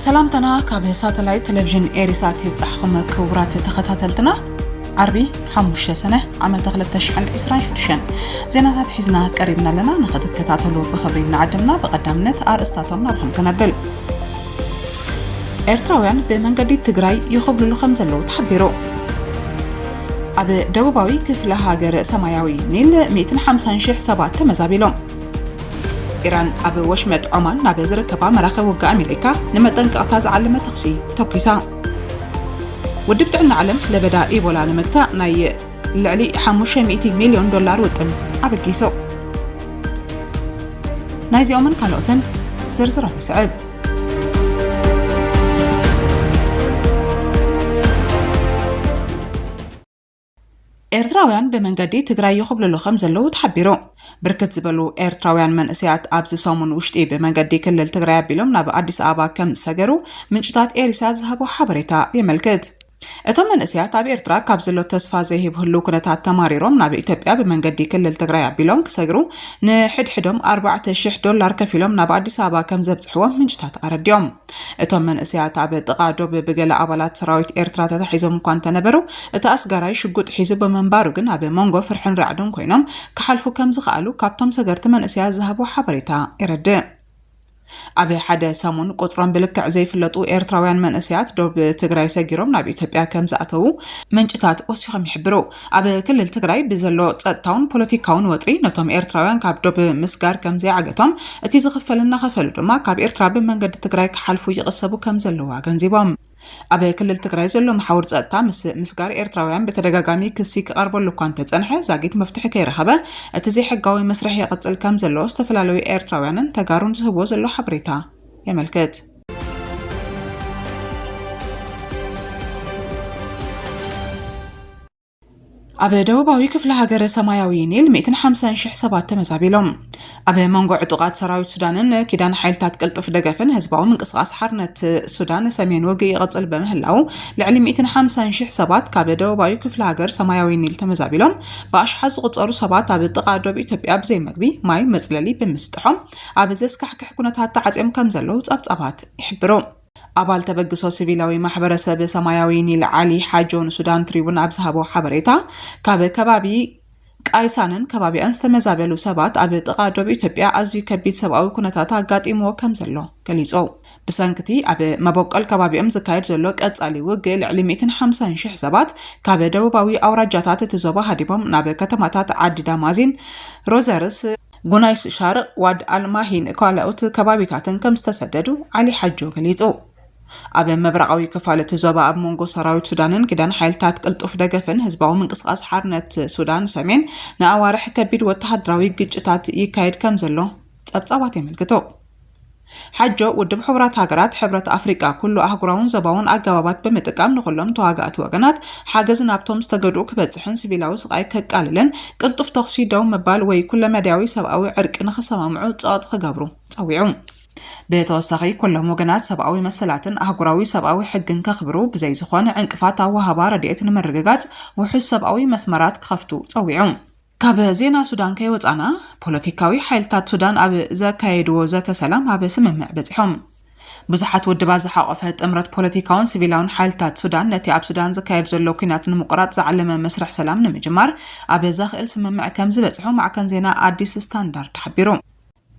سلامتنا كابه ساتلايت تلفزيون إيريسات يبتحكم كبرات تختاتلتنا عربي 5 سنة عام 2026 زينات حزنا قريبنا لنا نختكتاتلو بخبرنا عدمنا بقدامنت أرستاتنا بخم كنبل ኤርትራውያን በመንገዲ ትግራይ ይخبلሉ ከምዘለው ተሐቢሩ ኣብ ደቡባዊ ክፍለ ሀገር ሰማያዊ ኒል 150,000 ሰባት ተመዛቢሎም ኢራን ኣብ ወሽመጥ ኦማን ናብ ዝርከባ መራኸብ ወጋ ኣሜሪካ ንመጠንቀቕታ ዝዓለመ ተኽሲ ተኩሳ ውድብ ጥዕና ዓለም ለበዳ ኢቦላ ንምግታእ ናይ ልዕሊ $500 ሚልዮን ውጥን ኣበጊሶ ናይዚኦምን ካልኦትን ዝርዝር መስዕብ ኤርትራውያን በመንገዲ ትግራይ ይخبلሉ ከምዘለው ተሐቢሩ ብርክት ዝበሉ ኤርትራውያን መንእስያት ኣብዚ ሰሙን ውሽጢ በመንገዲ ክልል ትግራይ ኣቢሎም ናብ አዲስ አበባ ከም ሰገሩ ምንጭታት ኤሪሳ ዝሃቦ ሓበሬታ የመልክት እቶም መንእስያት ኣብ ኤርትራ ካብ ዘሎ ተስፋ ዘይህብሉ ኩነታት ተማሪሮም ናብ ኢትዮጵያ በመንገዲ ክልል ትግራይ ኣቢሎም ክሰግሩ ንሕድሕዶም $4,000 ከፊሎም ናብ አዲስ አበባ ከም ዘብጽሕዎም ምንጭታት ኣረድዮም እቶም መንእስያት ኣብ ጥቃዶ ብገለ ኣባላት ሰራዊት ኤርትራ ተታሒዞም እንኳን ተነበሩ እቲ ኣስጋራይ ሽጉጥ ሒዙ በመንባሩ ግን ኣብ መንጎ ፍርሕን ራዕድን ኮይኖም ክሓልፉ ከም ዝኽኣሉ ካብቶም ሰገርቲ መንእስያት ዝሃቦ ሓበሬታ ይረድእ ኣብ ሓደ ሰሙን ቁጥሮም ብልክዕ ዘይፍለጡ ኤርትራውያን መንእስያት ዶብ ትግራይ ሰጊሮም ናብ ኢትዮጵያ ከም ዝኣተው ምንጭታት ወሲኾም ይሕብሩ ኣብ ክልል ትግራይ ብዘሎ ጸጥታውን ፖለቲካውን ወጥሪ ነቶም ኤርትራውያን ካብ ዶብ ምስጋር ከም ዘይዓገቶም እቲ ዝኽፈልና ኸፈሉ ድማ ካብ ኤርትራ ብመንገዲ ትግራይ ክሓልፉ ይቕሰቡ ከም ዘለዋ ገንዚቦም ኣብ ክልል ትግራይ ዘሎ መሓውር ጸጥታ ምስጋር ኤርትራውያን በተደጋጋሚ ክሲ ክቐርበሉ እኳ እንተጸንሐ ዛጊት መፍትሒ ከይረኸበ እቲ ዘይሕጋዊ መስርሕ ይቕጽል ከም ዘሎ ዝተፈላለዩ ኤርትራውያንን ተጋሩን ዝህቦ ዘሎ ሓበሬታ የመልክት ኣብ ደቡባዊ ክፍለ ሀገር ሰማያዊ ኒል 150,000 ሰባት ተመዛቢሎም ኣብ መንጎ ዕጡቃት ሰራዊት ሱዳንን ኪዳን ሓይልታት ቅልጡፍ ደገፍን ህዝባዊ ምንቅስቃስ ሓርነት ሱዳን ሰሜን ወጊ ይቕጽል በመህላው ልዕሊ 150,000 ሰባት ካብ ደቡባዊ ክፍለ ሀገር ሰማያዊ ኒል ተመዛቢሎም በኣሽሓት ዝቑጸሩ ሰባት ኣብ ጥቃዶ ኢትዮጵያ ብዘይ መግቢ ማይ መጽለሊ ብምስጥሖም ኣብ ዘስካሕክሕ ኩነታት ተዓጽዮም ከም ዘለው ጸብጻባት ይሕብሩ አባል ተበግሶ ሲቪላዊ ማህበረሰብ ሰማያዊ ኒል ዓሊ ሓጆን ሱዳን ትሪቡን ኣብ ዝሃቦ ሓበሬታ ካብ ከባቢ ቃይሳንን ከባቢያን ዝተመዛበሉ ሰባት ኣብ ጥቃዶ ኢትዮጵያ ኣዝዩ ከቢድ ሰብኣዊ ኩነታት ኣጋጢምዎ ከም ዘሎ ገሊጹ ብሰንክቲ ኣብ መበቆል ከባቢኦም ዝካየድ ዘሎ ቀጻሊ ውግእ ልዕሊ 150,000 ሰባት ካብ ደቡባዊ ኣውራጃታት እቲ ዞባ ሃዲቦም ናብ ከተማታት ዓዲ ዳማዚን ሮዘርስ ጉናይስ ሻርቅ ዋድ አልማሂን ካልኦት ከባቢታትን ከም ዝተሰደዱ ዓሊ ሓጆ ገሊጹ ኣብ መብራቃዊ ክፋለት ዞባ ኣብ መንጎ ሰራዊት ሱዳንን ኪዳን ሓይልታት ቅልጡፍ ደገፍን ህዝባዊ ምንቅስቃስ ሓርነት ሱዳን ሰሜን ንኣዋርሕ ከቢድ ወተሃደራዊ ግጭታት ይካየድ ከም ዘሎ ጸብጻባት የመልክቱ ሓጆ ውድብ ሕብራት ሃገራት ሕብረት አፍሪካ ኩሉ አህጉራውን ዞባውን ኣገባባት በመጠቀም ንኹሎም ተዋጋእቲ ወገናት ሓገዝ ናብቶም ዝተገድኡ ክበጽሕን ሲቪላዊ ስቃይ ከቃልልን ቅልጡፍ ተኽሲ ደው መባል ወይ ኩለመዳያዊ ሰብኣዊ ዕርቂ ንኽሰማምዑ ጸወት ክገብሩ ጸዊዑ በተወሳኺ ኩሎም ወገናት ሰብኣዊ መሰላትን አህጉራዊ ሰብኣዊ ሕግን ከኽብሩ ብዘይ ዝኾነ ዕንቅፋት ኣወሃባ ረድኤት ንምርግጋጽ ውሑስ ሰብኣዊ መስመራት ክኸፍቱ ጸዊዑ ካብ ዜና ሱዳን ከይወጻና ፖለቲካዊ ሓይልታት ሱዳን ኣብ ዘካየድዎ ዘተ ሰላም ኣብ ስምምዕ በጺሖም ብዙሓት ውድባት ዝሓቆፈ ጥምረት ፖለቲካውን ሲቪላውን ሓይልታት ሱዳን ነቲ ኣብ ሱዳን ዝካየድ ዘሎ ኩናት ንምቁራጽ ዝዓለመ መስርሕ ሰላም ንምጅማር ኣብ ዘኽእል ስምምዕ ከም ዝበጽሑ ማዕከን ዜና አዲስ ስታንዳርድ ሓቢሩ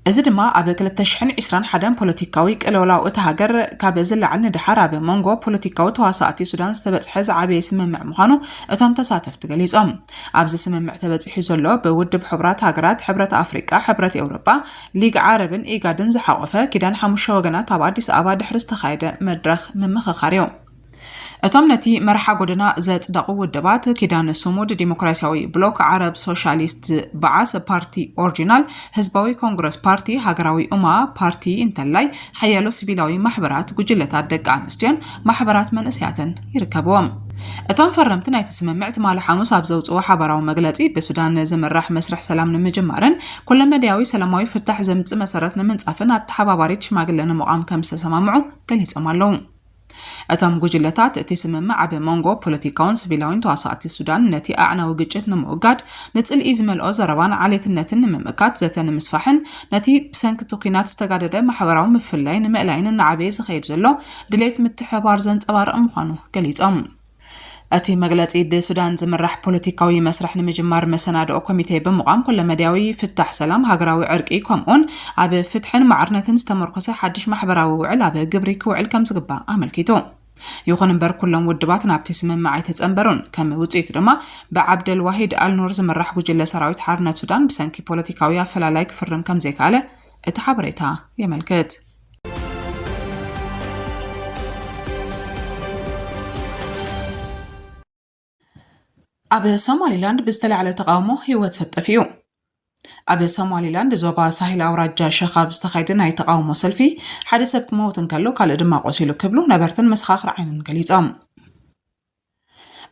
እዚ ድማ ኣብ 2021 ፖለቲካዊ ቅልውላው እቲ ሃገር ካብ ዝለዓል ንድሓር ኣብ መንጎ ፖለቲካዊ ተዋሳእቲ ሱዳን ዝተበጽሐ ዝዓበየ ስምምዕ ምዃኑ እቶም ተሳተፍቲ ገሊጾም ኣብዚ ስምምዕ ተበጺሑ ዘሎ ብውድብ ሕብራት ሃገራት ሕብረት አፍሪካ ሕብረት ኤውሮጳ ሊግ ዓረብን ኢጋድን ዝሓቆፈ ኪዳን 5 ወገናት ኣብ አዲስ አበባ ድሕሪ ዝተኻየደ መድረኽ ምምኽኻር እዩ እቶም ነቲ መርሓ ጎደና ዘጽደቁ ውድባት ኪዳን ስሙድ ዲሞክራሲያዊ ብሎክ ዓረብ ሶሻሊስት በዓስ ፓርቲ ኦሪጂናል ህዝባዊ ኮንግረስ ፓርቲ ሃገራዊ ኡማ ፓርቲ እንተላይ ሓያሎ ሲቪላዊ ማሕበራት ጉጅለታት ደቂ ኣንስትዮን ማሕበራት መንእስያትን ይርከብዎም እቶም ፈረምቲ ናይቲ ስምምዕ ትማል ሓሙስ ኣብ ዘውጽኡ ሓበራዊ መግለጺ በሱዳን ዝምራሕ መስርሕ ሰላም ንምጅማርን ኩለመዳያዊ ሰላማዊ ፍታሕ ዘምጽእ መሰረት ንምንጻፍን ኣተሓባባሪት ሽማግለ ንምቋም ከም ዝተሰማምዑ ገሊጾም ኣለዉ እቶም ጉጅለታት እቲ ስምምዕ ኣብ መንጎ ፖለቲካውን ሲቪላውን ተዋሳእቲ ሱዳን ነቲ ኣዕናዊ ግጭት ንምውጋድ ንጽልኢ ዝመልኦ ዘረባን ዓሌትነትን ንምምካት ዘተ ንምስፋሕን ነቲ ብሰንኪ ኩናት ዝተጋደደ ማሕበራዊ ምፍላይ ንምእላይን ንዓበየ ዝኸይድ ዘሎ ድሌት ምትሕብባር ዘንጸባርቕ ምዃኑ ገሊጾም። እቲ መግለጺ ብሱዳን ዝምራሕ ፖለቲካዊ መስርሕ ንምጅማር መሰናድኦ ኮሚቴ ብምቋም ኩለ መድያዊ ፍታሕ ሰላም ሃገራዊ ዕርቂ ከምኡን ኣብ ፍትሕን ማዕርነትን ዝተመርኮሰ ሓድሽ ማሕበራዊ ውዕል ኣብ ግብሪ ክውዕል ከም ዝግባእ ኣመልኪቱ። ይኹን እምበር ኩሎም ውድባት ናብቲ ስምምዕ ኣይተጸንበሩን። ከም ውጽኢት ድማ ብዓብደል ዋሂድ አልኑር ዝምራሕ ጉጅለ ሰራዊት ሓርነት ሱዳን ብሰንኪ ፖለቲካዊ ኣፈላላይ ክፍርም ከም ዘይከኣለ እቲ ሓበሬታ የመልክት። ኣብ ሶማሊላንድ ብዝተላዕለ ተቃውሞ ህይወት ሰብ ጠፊኡ። ኣብ ሶማሊላንድ ዞባ ሳሂል ኣውራጃ ሸኻብ ዝተኻየደ ናይ ተቃውሞ ሰልፊ ሓደ ሰብ ክመውት እንከሎ ካልእ ድማ ቆሲሉ ክብሉ ነበርትን መሰኻኽሪ ዓይንን ገሊጾም።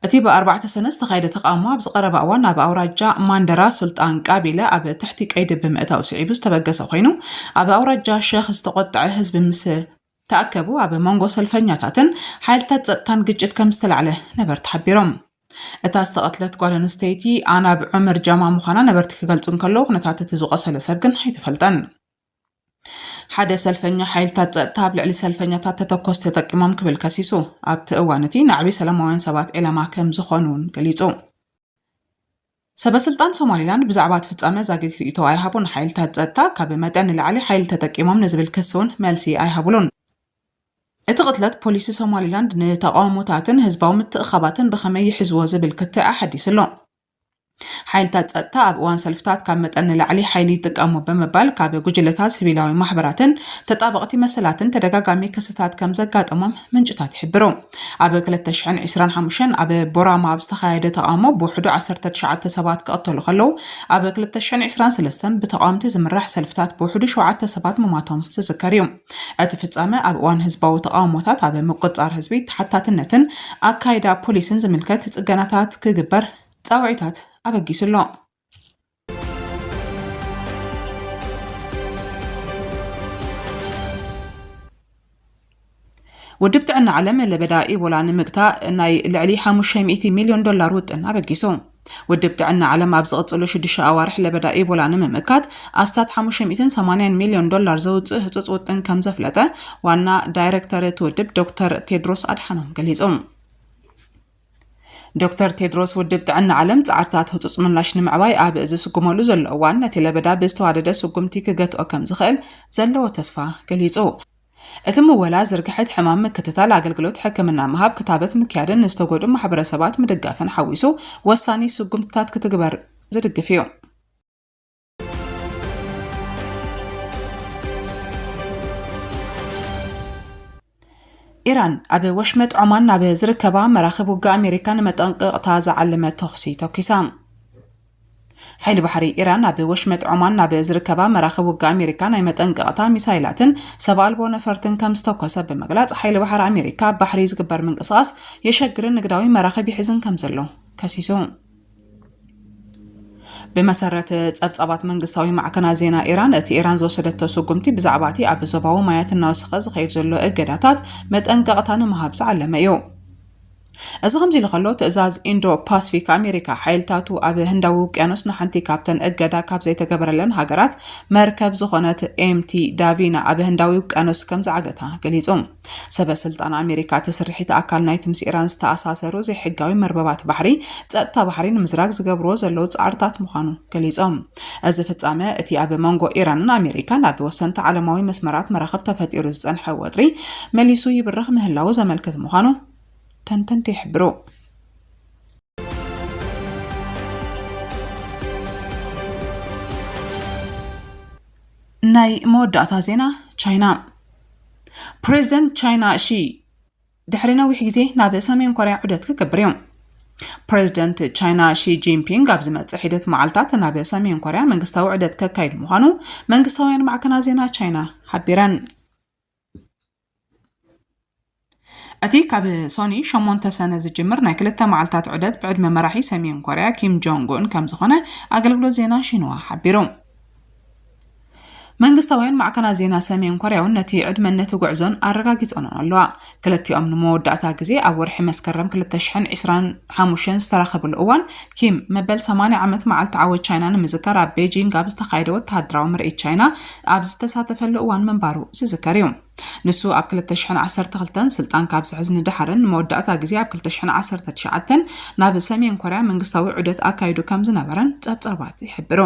እቲ ብ4 ሰነ ዝተኻየደ ተቃውሞ ኣብ ዝቐረበ እዋን ኣብ ኣውራጃ ማንደራ ሱልጣን ቃቢለ ኣብ ትሕቲ ቀይዲ ብምእታው ስዒቡ ዝተበገሰ ኮይኑ ኣብ ኣውራጃ ሸኽ ዝተቆጥዐ ህዝቢ ምስ ተኣከቡ ኣብ መንጎ ሰልፈኛታትን ሓይልታት ጸጥታን ግጭት ከም ዝተላዕለ ነበርቲ ሓቢሮም። እታ ዝተቐትለት ጓል ኣንስተይቲ ኣናብ ዑመር ጃማ ምዃና ነበርቲ ክገልጹ እንከለዉ ኩነታት እቲ ዝቆሰለ ሰብ ግን ኣይተፈልጠን። ሓደ ሰልፈኛ ሓይልታት ጸጥታ ኣብ ልዕሊ ሰልፈኛታት ተተኮስ ተጠቂሞም ክብል ከሲሱ ኣብቲ እዋን እቲ ንዓብዪ ሰላማውያን ሰባት ዕላማ ከም ዝኾኑ ገሊጹ። ሰበስልጣን ሶማሊላንድ ብዛዕባ እቲ ፍጻመ ዛጊት ርእይቶ ኣይሃቡን። ሓይልታት ጸጥታ ካብ መጠን ንላዕሊ ሓይሊ ተጠቂሞም ንዝብል ክሲ እውን መልሲ ኣይሃብሉን። እቲ ቅትለት ፖሊሲ ሶማሊላንድ ንተቃውሞታትን ህዝባዊ ምትእኻባትን ብኸመይ ይሕዝዎ ዝብል ክትዓ ሓዲሱ ኣሎ። ሓይልታት ጸጥታ ኣብ እዋን ሰልፍታት ካብ መጠን ንላዕሊ ሓይሊ ይጥቀሙ ብምባል ካብ ጉጅለታት ሲቪላዊ ማሕበራትን ተጣበቕቲ መሰላትን ተደጋጋሚ ክስታት ከም ዘጋጠሞም ምንጭታት ይሕብሩ። ኣብ 2025 ኣብ ቦራማ ኣብ ዝተኻየደ ተቃውሞ ብውሕዱ 19 ሰባት ክቐተሉ ከለዉ ኣብ 2023 ብተቃውምቲ ዝምራሕ ሰልፍታት ብውሕዱ 7 ሰባት ምማቶም ዝዝከር እዩ። እቲ ፍጻመ ኣብ እዋን ህዝባዊ ተቃውሞታት ኣብ ምቁጽጻር ህዝቢ ተሓታትነትን ኣካይዳ ፖሊስን ዝምልከት ጽገናታት ክግበር ጻውዒታት ኣበጊሱ ኣሎ። ውድብ ጥዕና ዓለም ለበዳ ኢቦላ ንምግታእ ናይ ልዕሊ $500 ሚልዮን ውጥን ኣበጊሱ። ውድብ ጥዕና ዓለም ኣብ ዝቕጽሉ 6 ኣዋርሕ ለበዳ ኢቦላ ንምምካት ኣስታት $580 ሚልዮን ዘውፅእ ህጹጽ ውጥን ከም ዘፍለጠ ዋና ዳይሬክተር እቲ ውድብ ዶክተር ቴድሮስ ኣድሓኖም ገሊጾም። ዶክተር ቴድሮስ ውድብ ጥዕና ዓለም ጻዕርታት ህጹጽ ምላሽ ንምዕባይ ኣብ ዝስጉመሉ ዘሎ እዋን ነቲ ለበዳ ብዝተዋደደ ስጉምቲ ክገትኦ ከም ዝኽእል ዘለዎ ተስፋ ገሊጹ። እቲ ምወላ ዝርግሐት ሕማም ምክትታል ኣገልግሎት ሕክምና ምሃብ ክታበት ምክያድን ንዝተጎዱ ማሕበረሰባት ምድጋፍን ሓዊሱ ወሳኒ ስጉምትታት ክትግበር ዝድግፍ እዩ። ኢራን ኣብ ወሽመጥ ዖማን ናብ ዝርከባ መራኸቢ ውግእ ኣሜሪካ ንመጠንቀቕታ ዝዓለመ ተኽሲ ተኪሳ። ሓይሊ ባሕሪ ኢራን ኣብ ወሽመጥ ዖማን ናብ ዝርከባ መራኸቢ ውግእ ኣሜሪካ ናይ መጠንቀቕታ ሚሳይላትን ሰብ ኣልቦ ነፈርትን ከም ዝተኮሰ ብምግላጽ ሓይሊ ባሕሪ ኣሜሪካ ባሕሪ ዝግበር ምንቅስቓስ የሸግርን ንግዳዊ መራኸቢ ሒዝን ከም ዘሎ ከሲሱ። ብመሰረት ጸብጻባት መንግስታዊ ማዕከናት ዜና ኢራን እቲ ኢራን ዝወሰደቶ ስጉምቲ ብዛዕባ እቲ ኣብ ዞባዊ ማያት እናወሰኸ ዝኸይድ ዘሎ እገዳታት መጠንቀቕታ ንምሃብ ዝዓለመ እዩ። እዚ ከምዚ ኢሉ ከሎ ትእዛዝ ኢንዶ ፓሲፊክ ኣሜሪካ ሓይልታቱ ኣብ ህንዳዊ ውቅያኖስ ንሓንቲ ካብተን እገዳ ካብ ዘይተገበረለን ሃገራት መርከብ ዝኾነት ኤምቲ ዳቪና ኣብ ህንዳዊ ውቅያኖስ ከም ዝዓገታ ገሊጹ። ሰበስልጣን ኣሜሪካ ተስርሒት ኣካል ናይቲ ምስ ኢራን ዝተኣሳሰሩ ዘይሕጋዊ መርበባት ባሕሪ ጸጥታ ባሕሪ ንምዝራግ ዝገብርዎ ዘለዉ ጻዕርታት ምዃኑ ገሊጾም። እዚ ፍጻመ እቲ ኣብ መንጎ ኢራንን ኣሜሪካን ኣብ ወሰንቲ ዓለማዊ መስመራት መራኸብ ተፈጢሩ ዝጸንሐ ወጥሪ መሊሱ ይብርኽ ምህላው ዘመልክት ምዃኑ ተንተንቲ ይሕብሩ። ናይ መወዳእታ ዜና ቻይና ፕሬዚደንት ቻይና ሺ ድሕሪ ነዊሕ ግዜ ናብ ሰሜን ኮርያ ዑደት ክገብር እዮም። ፕሬዚደንት ቻይና ሺ ጂንፒንግ ኣብ ዝመጽእ ሂደት መዓልታት ናብ ሰሜን ኮርያ መንግስታዊ ዑደት ከካይድ ምዃኑ መንግስታውያን ማዕከናት ዜና ቻይና ሓቢረን። እቲ ካብ ሶኒ 8 ሰነ ዝጅምር ናይ 2 መዓልታት ዑደት ብዕድመ መራሒ ሰሜን ኮርያ ኪም ጆንግ ኡን ከም ዝኾነ ኣገልግሎት ዜና ሺንዋ ሓቢሩ። መንግስቲ መንግስታውያን ማዕከናት ዜና ሰሜን ኮርያውን ነቲ ዕድመነት ጉዕዞን ኣረጋጊጸን ኣለዋ። ክልቲኦም ንመወዳእታ ግዜ ኣብ ወርሒ መስከረም 2025 ዝተራኸብሉ እዋን ኪም መበል 80 ዓመት መዓልቲ ዓወት ቻይና ንምዝካር ኣብ ቤጂንግ ኣብ ዝተኻየደ ወተሃደራዊ ምርኢት ቻይና ኣብ ዝተሳተፈሉ እዋን መንባሩ ዝዝከር እዩ። ንሱ ኣብ 2012 ስልጣን ካብ ዝሕዝ ንድሓርን መወዳእታ ግዜ ኣብ 2019 ናብ ሰሜን ኮርያ መንግስታዊ ዑደት ኣካይዱ ከም ዝነበረን ጸብጻባት ይሕብሩ።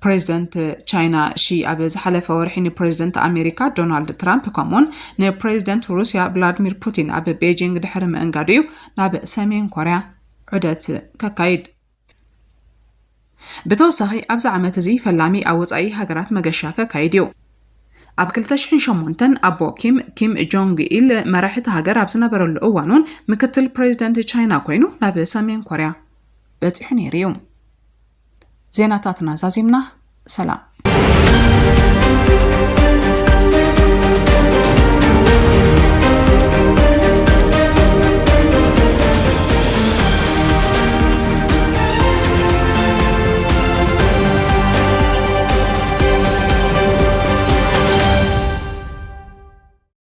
ፕሬዚደንት ቻይና ሺ ኣብ ዝሓለፈ ወርሒ ንፕሬዚደንት ኣሜሪካ ዶናልድ ትራምፕ ከምኡን ንፕሬዚደንት ሩስያ ቭላድሚር ፑቲን ኣብ ቤጂንግ ድሕሪ ምእንጋዱ ናብ ሰሜን ኮርያ ዑደት ከካይድ ብተወሳኺ ኣብዚ ዓመት እዚ ፈላሚ ኣብ ወጻኢ ሃገራት መገሻ ከካይድ እዩ። ኣብ 2008 ኣቦ ኪም ጆንግ ኢል መራሒት ሃገር ኣብ ዝነበረሉ እዋኑን ምክትል ፕሬዚደንት ቻይና ኮይኑ ናብ ሰሜን ኮርያ በፂሑ ነይሩ። ዜናታትና ዛዚምና ሰላም።